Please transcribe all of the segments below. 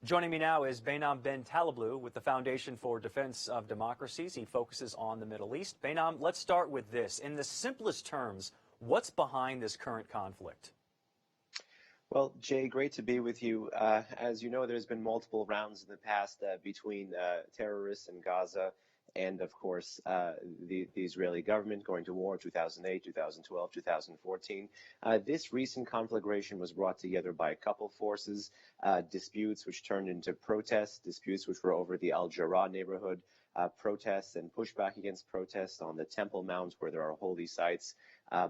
Joining me now is Behnam Ben Taleblu with the Foundation for Defense of Democracies. He focuses on the Middle East. Behnam, let's start with this. In the simplest terms, what's behind this current conflict? Well, Jay, great to be with you. As you know, there's been multiple rounds in the past between terrorists in Gaza and, of course, the Israeli government going to war in 2008, 2012, 2014. This recent conflagration was brought together by a couple forces, disputes which turned into protests, disputes which were over the Al-Jarrah neighborhood, protests and pushback against protests on the Temple Mount, where there are holy sites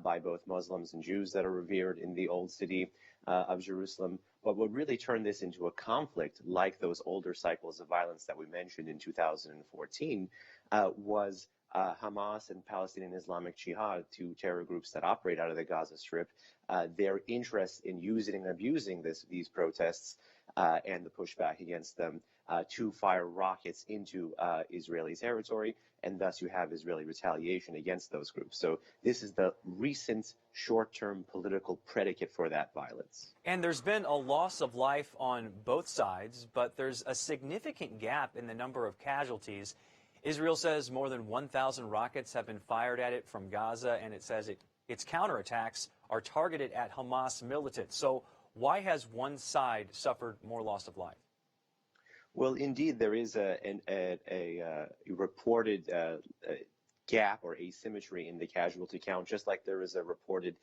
by both Muslims and Jews that are revered in the old city of Jerusalem. But what really turned this into a conflict, like those older cycles of violence that we mentioned in 2014, was Hamas and Palestinian Islamic Jihad, two terror groups that operate out of the Gaza Strip, their interest in using and abusing these protests and the pushback against them to fire rockets into Israeli territory, and thus you have Israeli retaliation against those groups. So this is the recent short-term political predicate for that violence. And there's been a loss of life on both sides, but there's a significant gap in the number of casualties. Israel says more than 1,000 rockets have been fired at it from Gaza, and it says its counterattacks are targeted at Hamas militants. So why has one side suffered more loss of life? Well, indeed, there is a reported gap or asymmetry in the casualty count, just like there is a reported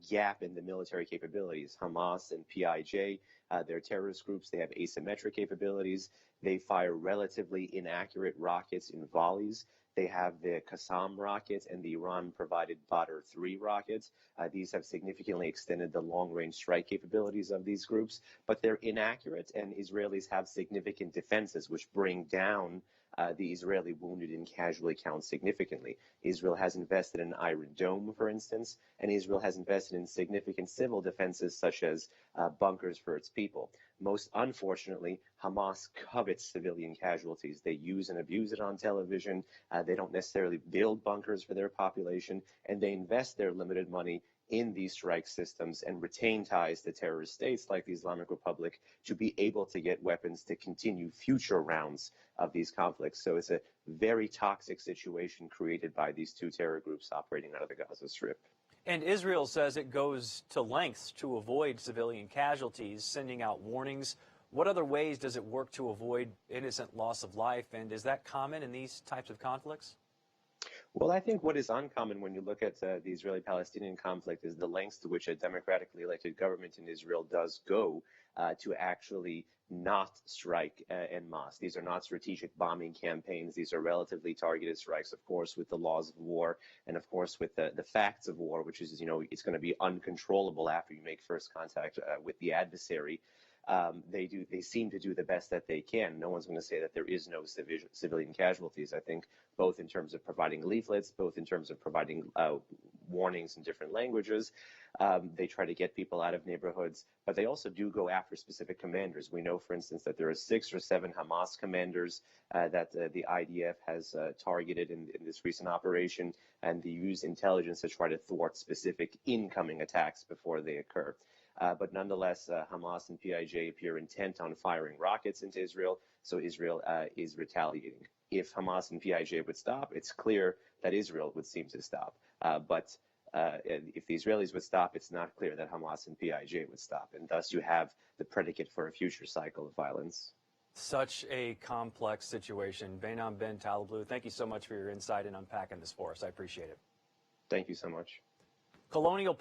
gap in the military capabilities. Hamas and PIJ, they're terrorist groups. They have asymmetric capabilities. They fire relatively inaccurate rockets in volleys. They have the Qassam rockets and the Iran-provided Badr 3 rockets. These have significantly extended the long-range strike capabilities of these groups, but they're inaccurate, and Israelis have significant defenses which bring down the Israeli wounded and casualty count significantly. Israel has invested in Iron Dome, for instance, and Israel has invested in significant civil defenses such as bunkers for its people. Most unfortunately, Hamas covets civilian casualties. They use and abuse it on television. They don't necessarily build bunkers for their population, and they invest their limited money in these strike systems and retain ties to terrorist states like the Islamic Republic to be able to get weapons to continue future rounds of these conflicts. So it's a very toxic situation created by these two terror groups operating out of the Gaza Strip. And Israel says it goes to lengths to avoid civilian casualties, sending out warnings. What other ways does it work to avoid innocent loss of life? And is that common in these types of conflicts? Well, I think what is uncommon when you look at the Israeli-Palestinian conflict is the lengths to which a democratically elected government in Israel does go to actually not strike en masse. These are not strategic bombing campaigns. These are relatively targeted strikes, of course, with the laws of war and, of course, with the facts of war, which is, it's going to be uncontrollable after you make first contact with the adversary. They seem to do the best that they can. No one's going to say that there is no civilian casualties. I think both in terms of providing leaflets, both in terms of providing warnings in different languages. They try to get people out of neighborhoods, but they also do go after specific commanders. We know, for instance, that there are 6 or 7 Hamas commanders that the IDF has targeted in this recent operation, and they use intelligence to try to thwart specific incoming attacks before they occur. But nonetheless, Hamas and PIJ appear intent on firing rockets into Israel, so Israel is retaliating. If Hamas and PIJ would stop, it's clear that Israel would seem to stop. But if the Israelis would stop, it's not clear that Hamas and PIJ would stop. And thus you have the predicate for a future cycle of violence. Such a complex situation. Behnam Ben Taleblu, thank you so much for your insight and unpacking this for us. I appreciate it. Thank you so much. Colonial